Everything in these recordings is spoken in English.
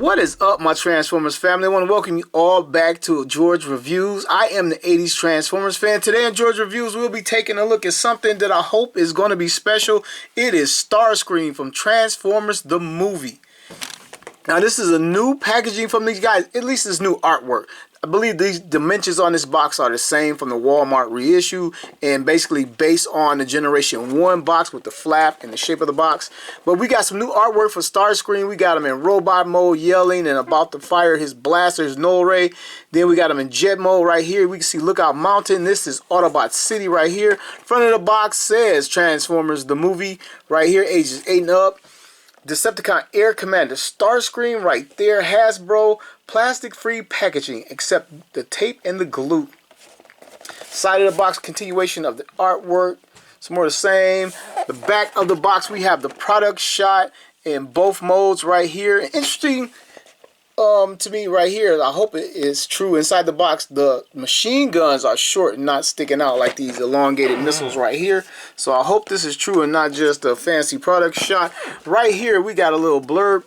What is up, my Transformers family? I want to welcome you all back to George Reviews. I am the 80s Transformers fan. Today on George Reviews, we'll be taking a look at something that I hope is going to be special. It is Starscream from Transformers the movie. Now, this is a new packaging from these guys. At least it's new artwork. I believe these dimensions on this box are the same from the Wal-Mart reissue and basically based on the Generation 1 box with the flap and the shape of the box. But we got some new artwork for Starscream. We got him in robot mode, yelling and about to fire his blaster, his null ray. Then we got him in jet mode right here. We can see Lookout Mountain. This is Autobot City right here. Front of the box says Transformers the movie right here, ages 8 and up. Decepticon Air Commander Starscream right there. Hasbro plastic-free packaging except the tape and the glue. Side of the box, continuation of the artwork. Some more of the same. The back of the box, we have the product shot in both modes right here. Interesting to me right here, I hope it is true. Inside the box, the machine guns are short and not sticking out like these elongated missiles right here. So I hope this is true and not just a fancy product shot. Right here, we got a little blurb.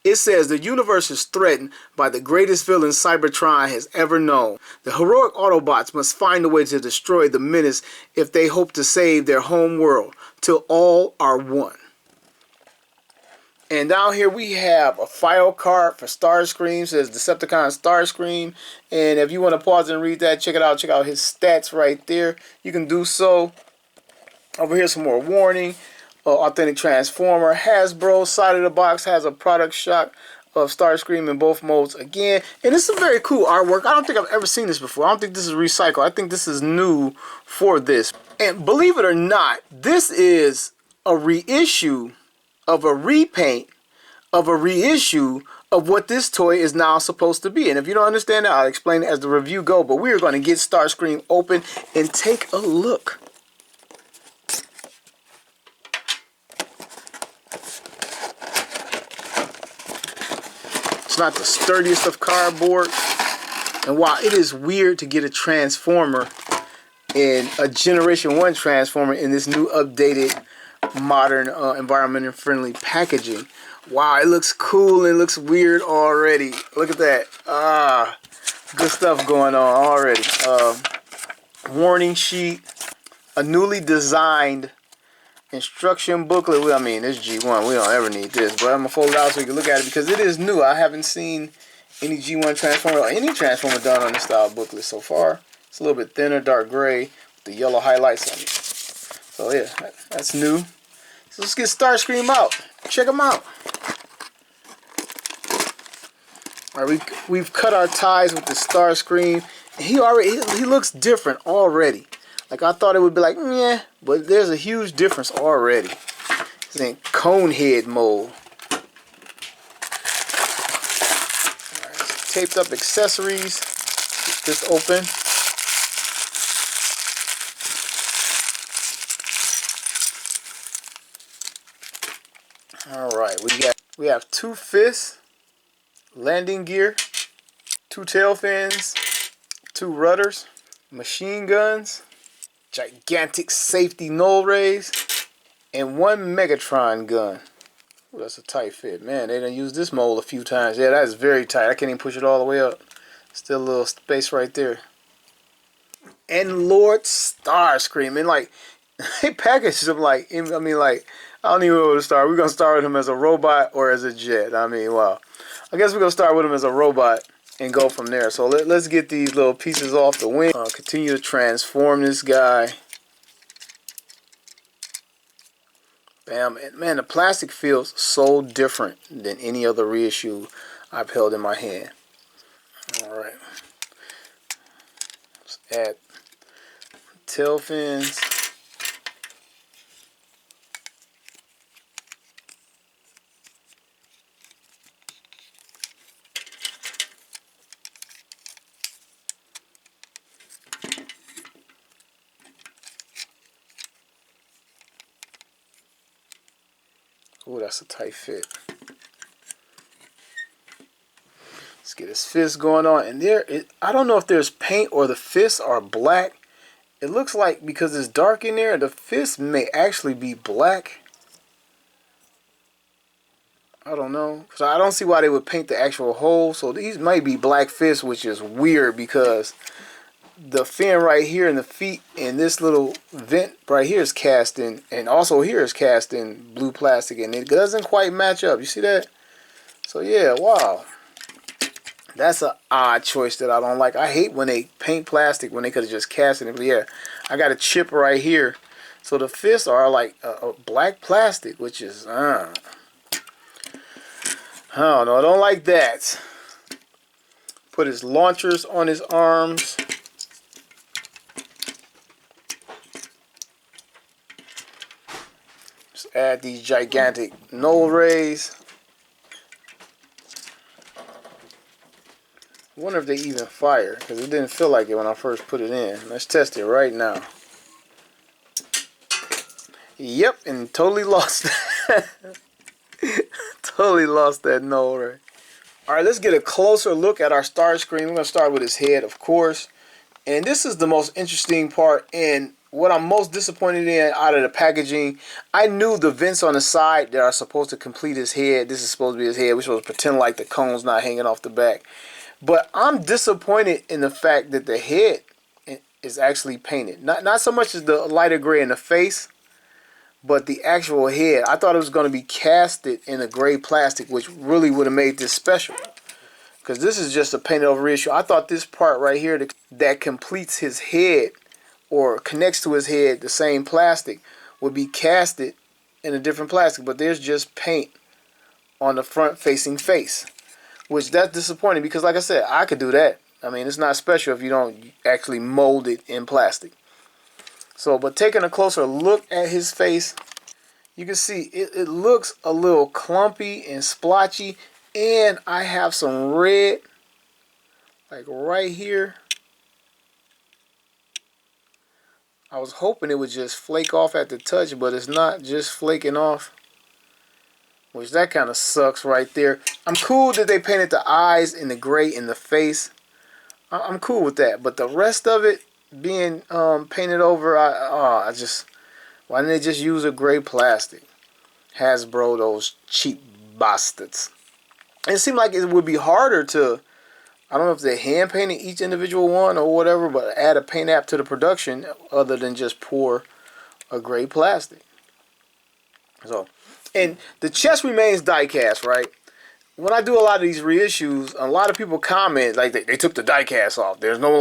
It says, the universe is threatened by the greatest villain Cybertron has ever known. The heroic Autobots must find a way to destroy the menace if they hope to save their home world, till all are one. And down here we have a file card for Starscream. It says Decepticon Starscream. And if you want to pause and read that, check it out. Check out his stats right there. You can do so. Over here, some more warning. Authentic Transformer. Hasbro side of the box has a product shot of Starscream in both modes again. And it's some very cool artwork. I don't think I've ever seen this before. I don't think this is recycled. I think this is new for this. And believe it or not, this is a reissue of a repaint of a reissue of what this toy is now supposed to be. And if you don't understand that, I'll explain it as the review goes. But we're going to get Starscream open and take a look. It's not the sturdiest of cardboard. And while it is weird to get a Transformer in a Generation 1 Transformer in this new updated modern environmentally friendly packaging. Wow, it looks cool and it looks weird already. Look at that. Good stuff going on already. Warning sheet, a newly designed instruction booklet. Well, I mean, it's G1. We don't ever need this, but I'm going to fold it out so you can look at it because it is new. I haven't seen any G1 Transformer or any Transformer done on this style booklet so far. It's a little bit thinner, dark gray with the yellow highlights on it. So yeah, that's new. So let's get Starscream out. Check him out. All right, we've cut our ties with the Starscream. He looks different already. Like I thought it would be like, yeah, but there's a huge difference already. He's in cone head mode. All right, taped up accessories. Get this open. Alright, we have 2 fists, landing gear, 2 tail fins, 2 rudders, machine guns, gigantic safety null rays, and 1 Megatron gun. Ooh, that's a tight fit. Man, they done used this mold a few times. Yeah, that is very tight. I can't even push it all the way up. Still a little space right there. And Lord Starscream. And like, they packaged him like, I mean like, I don't even know where to start. We're going to start with him as a robot or as a jet. I mean, wow. I guess we're going to start with him as a robot and go from there. So let's get these little pieces off the wing. Continue to transform this guy. Bam. And man, the plastic feels so different than any other reissue I've held in my hand. Alright. Let's add tail fins. Ooh, that's a tight fit. Let's get his fist going on. And I don't know if there's paint or the fists are black. It looks like because it's dark in there, the fist may actually be black. I don't know, because I don't see why they would paint the actual hole. So these might be black fists, which is weird because the fin right here and the feet and this little vent right here is cast in, and also here is cast in blue plastic, and it doesn't quite match up. You see that? So yeah, wow. That's an odd choice that I don't like. I hate when they paint plastic when they could have just cast it. But yeah, I got a chip right here. So the fists are like a black plastic, which is, I don't know. I don't like that. Put his launchers on his arms. Just add these gigantic null rays. I wonder if they even fire, because it didn't feel like it when I first put it in. Let's test it right now. Yep, and totally lost that. Totally lost that null ray. Alright, let's get a closer look at our Starscream. We're going to start with his head, of course. And this is the most interesting part, and what I'm most disappointed in out of the packaging. I knew the vents on the side that are supposed to complete his head. This is supposed to be his head. We're supposed to pretend like the cone's not hanging off the back. But I'm disappointed in the fact that the head is actually painted. Not so much as the lighter gray in the face, but the actual head. I thought it was going to be casted in a gray plastic, which really would have made this special. Because this is just a painted over reissue. I thought this part right here that completes his head or connects to his head, the same plastic, would be casted in a different plastic. But there's just paint on the front facing face. Which that's disappointing because, like I said, I could do that. I mean, it's not special if you don't actually mold it in plastic. So, but taking a closer look at his face, you can see it looks a little clumpy and splotchy. And I have some red, like right here. I was hoping it would just flake off at the touch, but it's not just flaking off. Which that kind of sucks right there. I'm cool that they painted the eyes and the gray in the face. I'm cool with that. But the rest of it being painted over, I just, why didn't they just use a gray plastic? Hasbro, those cheap bastards. It seemed like it would be harder to, I don't know if they hand painted each individual one or whatever, but add a paint app to the production other than just pour a gray plastic. So. And the chest remains die cast, right? When I do a lot of these reissues, a lot of people comment like they took the die cast off. There's no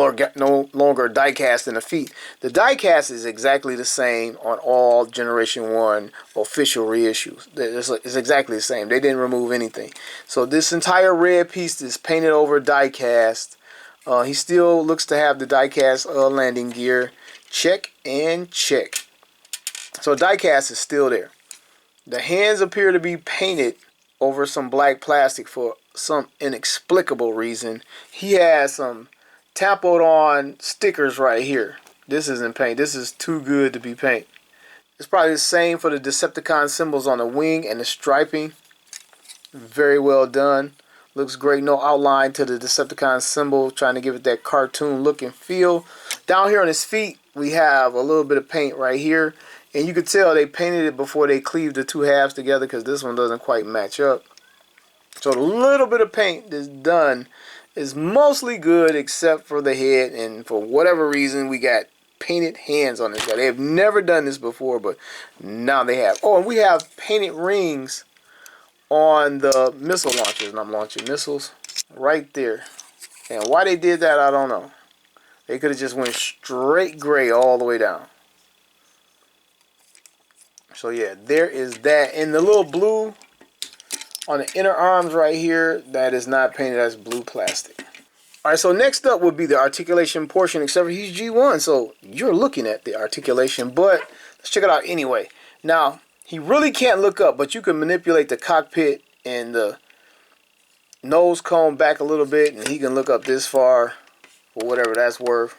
longer die cast in the feet. The die cast is exactly the same on all Generation 1 official reissues. It's exactly the same. They didn't remove anything. So this entire red piece is painted over die cast. He still looks to have the die cast landing gear. Check and check. So die cast is still there. The hands appear to be painted over some black plastic for some inexplicable reason. He has some tapoed on stickers right here. This isn't paint. This is too good to be paint. It's probably the same for the Decepticon symbols on the wing and the striping. Very well done. Looks great. No outline to the Decepticon symbol. Trying to give it that cartoon look and feel. Down here on his feet, we have a little bit of paint right here. And you could tell they painted it before they cleaved the two halves together because this one doesn't quite match up. So the little bit of paint that's done is mostly good except for the head. And for whatever reason, we got painted hands on this guy. They have never done this before, but now they have. Oh, and we have painted rings on the missile launchers. And I'm launching missiles right there. And why they did that, I don't know. They could have just went straight gray all the way down. So yeah, there is that. And the little blue on the inner arms right here, that is not painted, as blue plastic. Alright, so next up would be the articulation portion, except for he's G1, so you're looking at the articulation, but let's check it out anyway. Now, he really can't look up, but you can manipulate the cockpit and the nose cone back a little bit, and he can look up this far, for whatever that's worth.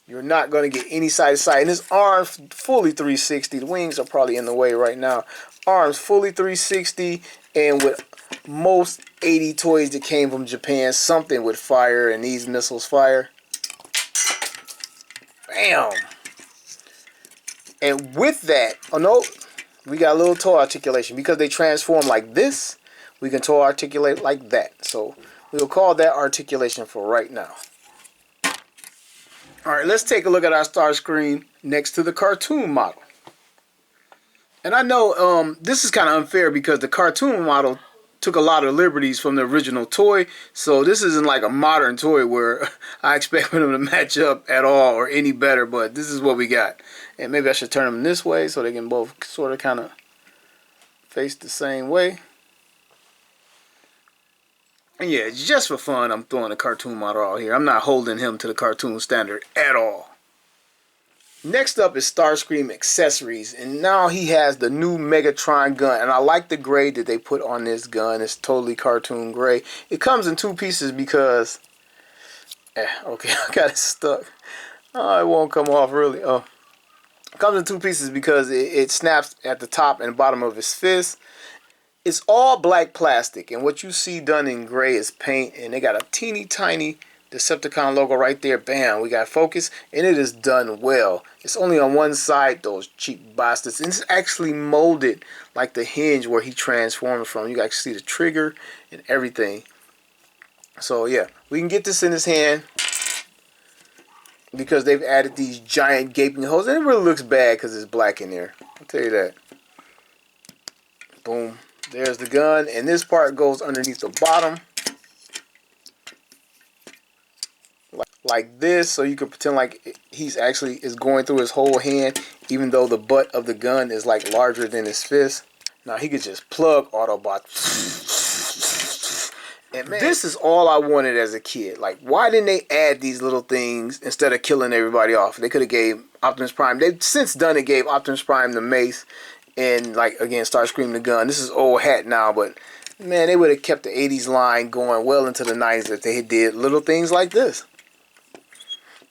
You're not going to get any side to side. And his arms fully 360. The wings are probably in the way right now. Arms fully 360. And with most 80 toys that came from Japan, something would fire. And these missiles fire. Bam! And with that, oh no, we got a little toe articulation. Because they transform like this, we can toe articulate like that. So we'll call that articulation for right now. Alright, let's take a look at our Starscream next to the cartoon model. And I know this is kind of unfair because the cartoon model took a lot of liberties from the original toy. So this isn't like a modern toy where I expect them to match up at all or any better. But this is what we got. And maybe I should turn them this way so they can both sort of kind of face the same way. And yeah, just for fun, I'm throwing a cartoon model out here. I'm not holding him to the cartoon standard at all. Next up is Starscream accessories, and now he has the new Megatron gun, and I like the gray that they put on this gun. It's totally cartoon gray. It comes in two pieces because, okay, I got it stuck. Oh, it won't come off really. Oh, it comes in two pieces because it snaps at the top and bottom of his fist. It's all black plastic, and what you see done in gray is paint, and they got a teeny tiny Decepticon logo right there. Bam, we got focus, and it is done well. It's only on one side, those cheap bastards, and it's actually molded like the hinge where he transforms from. You guys see the trigger and everything. So yeah, we can get this in his hand because they've added these giant gaping holes, and it really looks bad because it's black in there. I'll tell you that. Boom. There's the gun, and this part goes underneath the bottom. Like this, so you can pretend like he's actually is going through his whole hand, even though the butt of the gun is like larger than his fist. Now he could just plug Autobot. And man, this is all I wanted as a kid. Like, why didn't they add these little things instead of killing everybody off? They could have gave Optimus Prime. They've since done it, gave Optimus Prime the mace, and like again Starscream the gun. This is old hat now, but man, they would have kept the 80s line going well into the 90s if they did little things like this.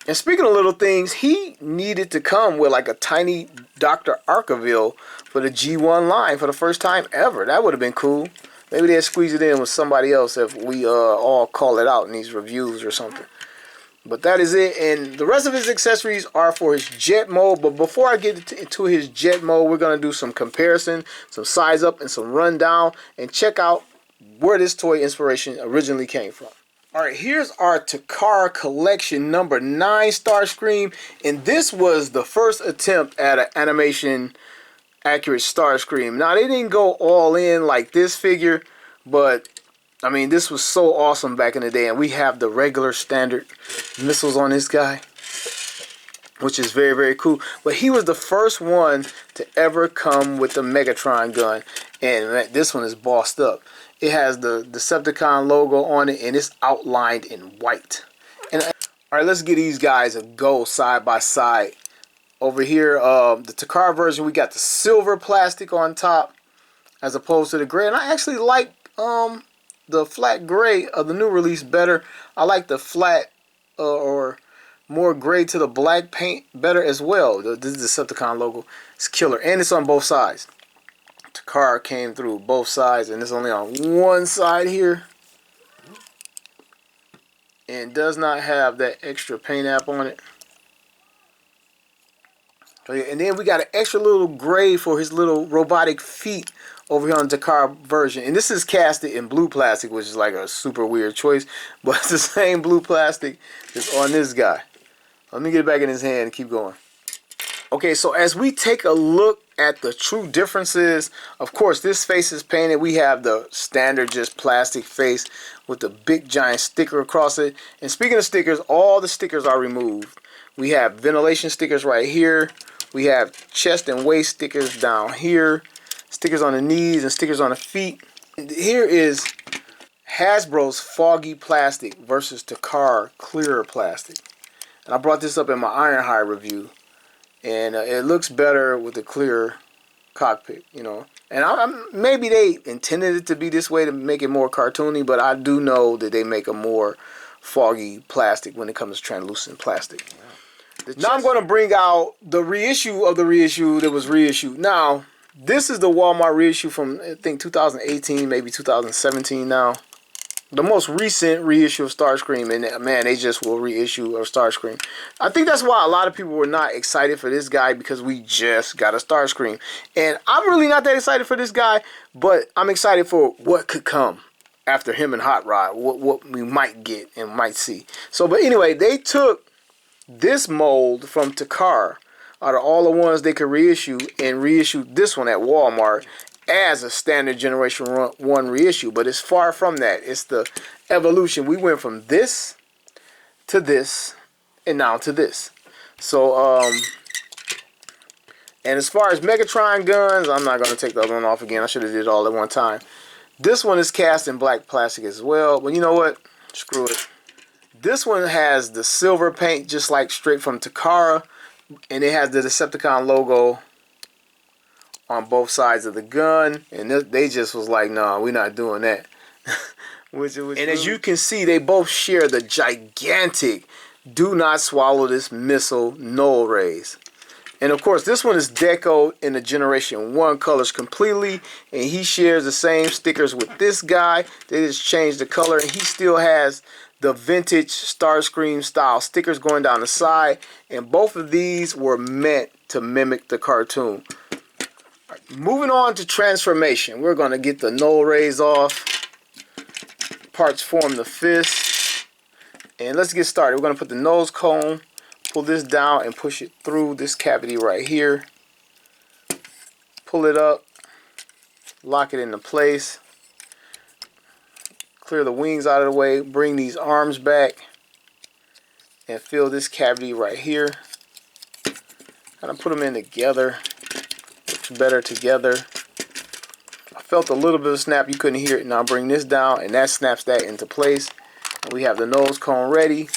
And speaking of little things, he needed to come with like a tiny Dr. Arkaville for the G1 line for the first time ever. That would have been cool. Maybe they'd squeeze it in with somebody else if we all call it out in these reviews or something. But that is it. And the rest of his accessories are for his jet mode. But before I get into his jet mode, we're going to do some comparison, some size up, and some rundown. And check out where this toy inspiration originally came from. Alright, here's our Takara collection number 9 Starscream, and this was the first attempt at an animation accurate Starscream. Now, they didn't go all in like this figure, but I mean, this was so awesome back in the day, and we have the regular standard missiles on this guy, which is very, very cool. But he was the first one to ever come with the Megatron gun, and this one is bossed up. It has the Decepticon logo on it, and it's outlined in white. And all right, let's give these guys a go side by side. Over here, the Takara version, we got the silver plastic on top as opposed to the gray. And I actually like the flat gray of the new release better. I like the flat or more gray to the black paint better as well. This is the Decepticon logo. It's killer, and it's on both sides. Takara came through both sides, and it's only on one side here, and does not have that extra paint app on it. And then we got an extra little gray for his little robotic feet over here on the Takara version, and this is casted in blue plastic, which is like a super weird choice, but it's the same blue plastic that's on this guy. Let me get it back in his hand and keep going. Okay, so as we take a look at the true differences, of course, this face is painted. We have the standard just plastic face with the big giant sticker across it. And speaking of stickers, all the stickers are removed. We have ventilation stickers right here. We have chest and waist stickers down here. Stickers on the knees and stickers on the feet. And here is Hasbro's foggy plastic versus Takara clearer plastic. And I brought this up in my Ironhide review. And it looks better with the clear cockpit, you know. And maybe they intended it to be this way to make it more cartoony, but I do know that they make a more foggy plastic when it comes to translucent plastic. Now I'm going to bring out the reissue of the reissue that was reissued. Now, this is the Wal-Mart reissue from, I think, 2018, maybe 2017 now. the most recent reissue of Starscream, and man, they just will reissue of Starscream. I think that's why a lot of people were not excited for this guy, because we just got a Starscream. And I'm really not that excited for this guy, but I'm excited for what could come after him and Hot Rod, what we might get and might see. So, but anyway, they took this mold from Takara, out of all the ones they could reissue, and reissued this one at Walmart as a standard Generation 1 reissue. But it's far from that. It's the evolution. We went from this to this and now to this. So and as far as Megatron guns, I'm not going to take the other one off again. I should have did it all at one time. This one is cast in black plastic as well, but you know what, screw it. This one has the silver paint, just like straight from Takara, and it has the Decepticon logo on both sides of the gun, and they just was like, no, we're not doing that. And as you can see, they both share the gigantic "do not swallow this missile" null rays. And of course, this one is decoed in the Generation 1 colors completely, and he shares the same stickers with this guy. They just changed the color, and he still has the vintage Starscream style stickers going down the side, and both of these were meant to mimic the cartoon. Moving on to transformation, we're going to get the null rays off. Parts form the fist, and let's get started. We're going to put the nose cone, pull this down and push it through this cavity right here. Pull it up, lock it into place, clear the wings out of the way, bring these arms back, and fill this cavity right here. Kind of put them in together. Looks better together. I felt a little bit of snap, you couldn't hear it. Now bring this down, and that snaps that into place. And we have the nose cone ready.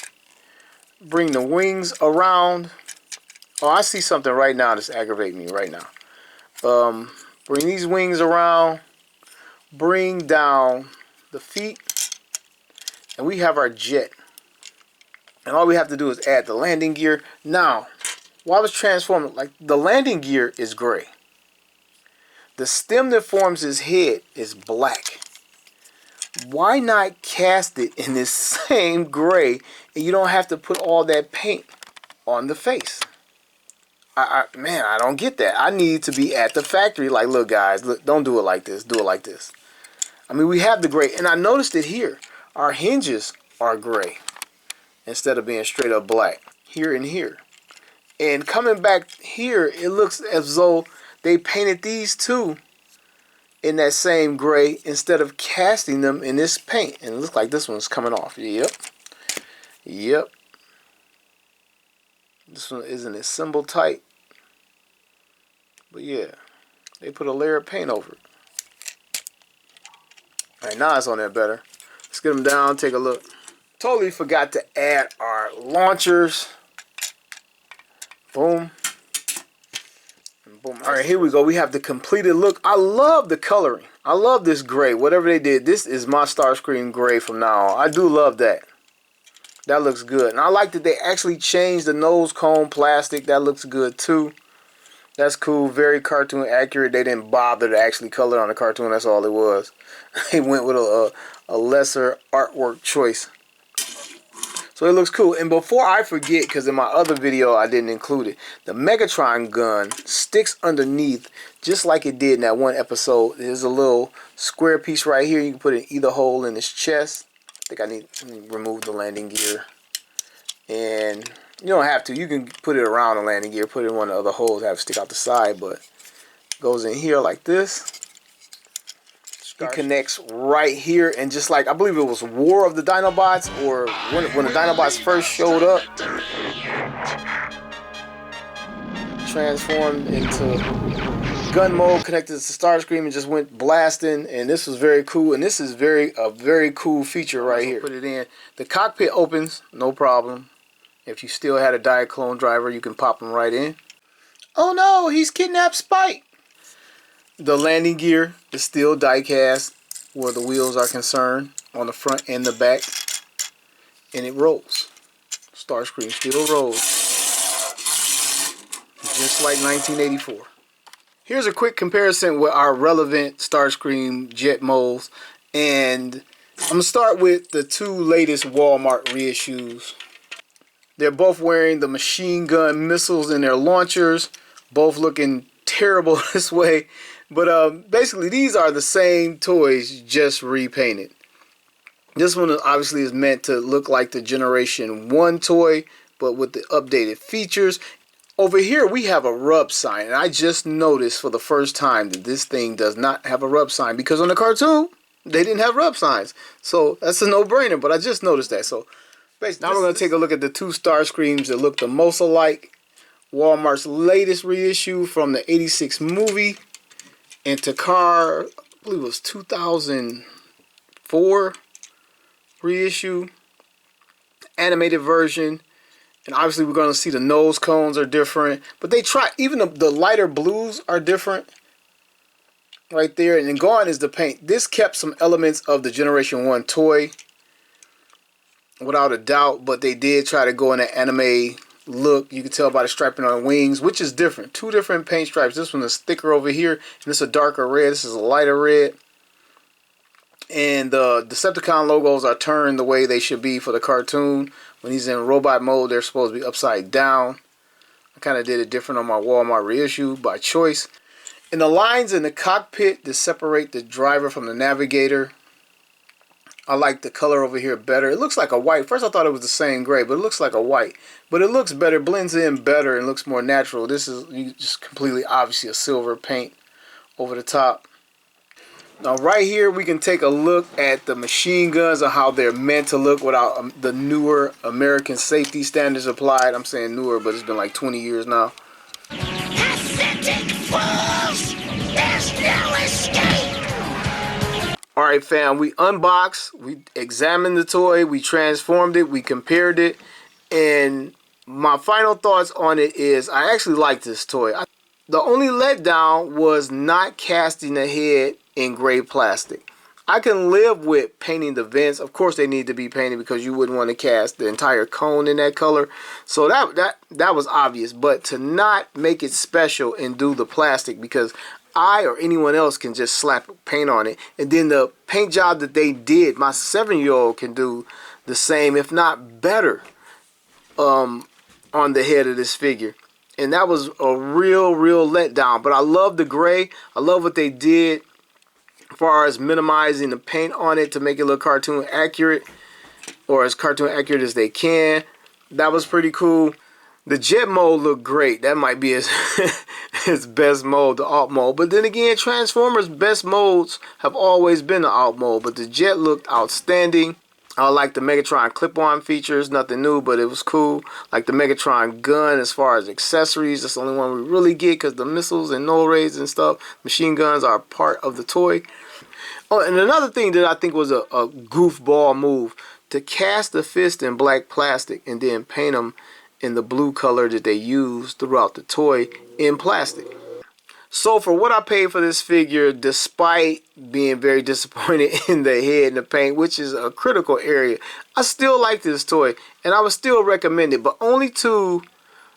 Bring the wings around. Oh, I see something right now that's aggravating me right now. Bring these wings around. Bring down the feet. And we have our jet. And all we have to do is add the landing gear. Now, while I was transforming, like, the landing gear is gray. The stem that forms his head is black. Why not cast it in this same gray, and you don't have to put all that paint on the face? Man, I don't get that. I need to be at the factory like, look guys, look, don't do it like this, do it like this. I mean, we have the gray, and I noticed it here. Our hinges are gray instead of being straight up black here and here. And coming back here, it looks as though they painted these two in that same gray instead of casting them in this paint. And it looks like this one's coming off. Yep. Yep. This one isn't as symbol tight. But yeah, they put a layer of paint over it. Alright, now it's on there better. Let's get them down, take a look. Totally forgot to add our launchers. Boom. And boom. Alright, here we go. We have the completed look. I love the coloring. I love this gray. Whatever they did, this is my Starscream gray from now on. I do love that. That looks good. And I like that they actually changed the nose cone plastic. That looks good too. That's cool. Very cartoon accurate. They didn't bother to actually color on the cartoon. That's all it was. They went with a lesser artwork choice. So it looks cool. And before I forget, because in my other video I didn't include it, the Megatron gun sticks underneath just like it did in that one episode. There's a little square piece right here. You can put it in either hole in his chest. I think I need to remove the landing gear. And you don't have to. You can put it around the landing gear, put it in one of the other holes, have it stick out the side, but it goes in here like this. It connects right here, and just like, I believe it was War of the Dinobots, or when the Dinobots first showed up, transformed into gun mode, connected to Starscream, and just went blasting. And this was very cool, and this is a very cool feature right here. Put it in. The cockpit opens, no problem. If you still had a Diaclone driver, you can pop them right in. Oh no, he's kidnapped Spike. The landing gear is still die-cast where the wheels are concerned, on the front and the back. And it rolls. Starscream still rolls. Just like 1984. Here's a quick comparison with our relevant Starscream jet molds and I'm going to start with the two latest Walmart reissues. They're both wearing the machine gun missiles in their launchers, both looking terrible this way. But basically, these are the same toys, just repainted. This one obviously is meant to look like the Generation 1 toy, but with the updated features. Over here, we have a rub sign, and I just noticed for the first time that this thing does not have a rub sign, because on the cartoon, they didn't have rub signs. So that's a no-brainer, but I just noticed that. So basically, now we're going to take a look at the two Starscreams that look the most alike. Walmart's latest reissue from the '86 movie, and Takar, I believe it was 2004 reissue, animated version. And obviously we're going to see the nose cones are different, but they try, even the lighter blues are different right there. And then gone is the paint. This kept some elements of the Generation 1 toy without a doubt, but they did try to go in an anime look. You can tell by the striping on the wings, which is different. Two different paint stripes. This one is thicker over here, and this is a darker red. This is a lighter red. And the Decepticon logos are turned the way they should be for the cartoon. When he's in robot mode, they're supposed to be upside down. I kind of did it different on my Walmart reissue by choice. And the lines in the cockpit that separate the driver from the navigator, I like the color over here better. It looks like a white. First I thought it was the same gray, but it looks like a white. But it looks better, blends in better, and looks more natural. This is just completely obviously a silver paint over the top. Now right here we can take a look at the machine guns and how they're meant to look without the newer American safety standards applied. I'm saying newer, but it's been like 20 years now. Pathetic fools! There's no escape! Alright fam, we unboxed, we examined the toy, we transformed it, we compared it, and my final thoughts on it is I actually like this toy. The only letdown was not casting the head in gray plastic. I can live with painting the vents. Of course they need to be painted because you wouldn't want to cast the entire cone in that color. So that was obvious. But to not make it special and do the plastic, because I or anyone else can just slap paint on it. And then the paint job that they did, my 7-year-old can do the same, if not better, on the head of this figure. And that was a real letdown. But I love the gray. I love what they did as far as minimizing the paint on it to make it look cartoon accurate, or as cartoon accurate as they can. That was pretty cool. The jet mode looked great. That might be his, his best mode, the alt mode. But then again, Transformers' best modes have always been the alt mode. But the jet looked outstanding. I like the Megatron clip-on features. Nothing new, but it was cool. Like the Megatron gun as far as accessories. That's the only one we really get because the missiles and null rays and stuff, machine guns, are part of the toy. Oh, and another thing that I think was a goofball move, to cast the fist in black plastic and then paint them in the blue color that they used throughout the toy in plastic. So for what I paid for this figure, despite being very disappointed in the head and the paint, which is a critical area, I still like this toy and I would still recommend it, but only to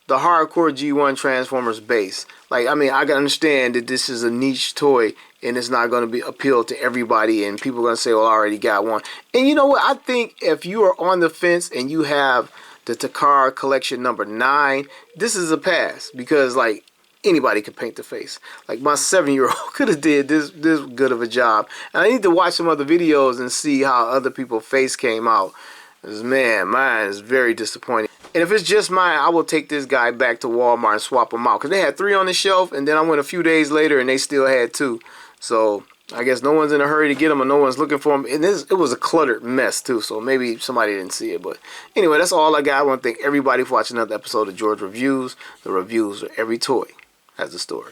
the hardcore G1 Transformers base. Like, I mean, I can understand that this is a niche toy and it's not going to be appeal to everybody, and people are going to say, well, I already got one. And you know what? I think if you are on the fence and you have the Takar collection number 9, this is a pass, because like anybody could paint the face. Like my 7-year-old could have did this good of a job. And I need to watch some other videos and see how other people's face came out. Because man, mine is very disappointing. And if it's just mine, I will take this guy back to Walmart and swap them out. Because they had 3 on the shelf, and then I went a few days later and they still had 2. So I guess no one's in a hurry to get them, or no one's looking for them. And it was a cluttered mess too, so maybe somebody didn't see it. But anyway, that's all I got. I want to thank everybody for watching another episode of George Reviews. The reviews of every toy has a story.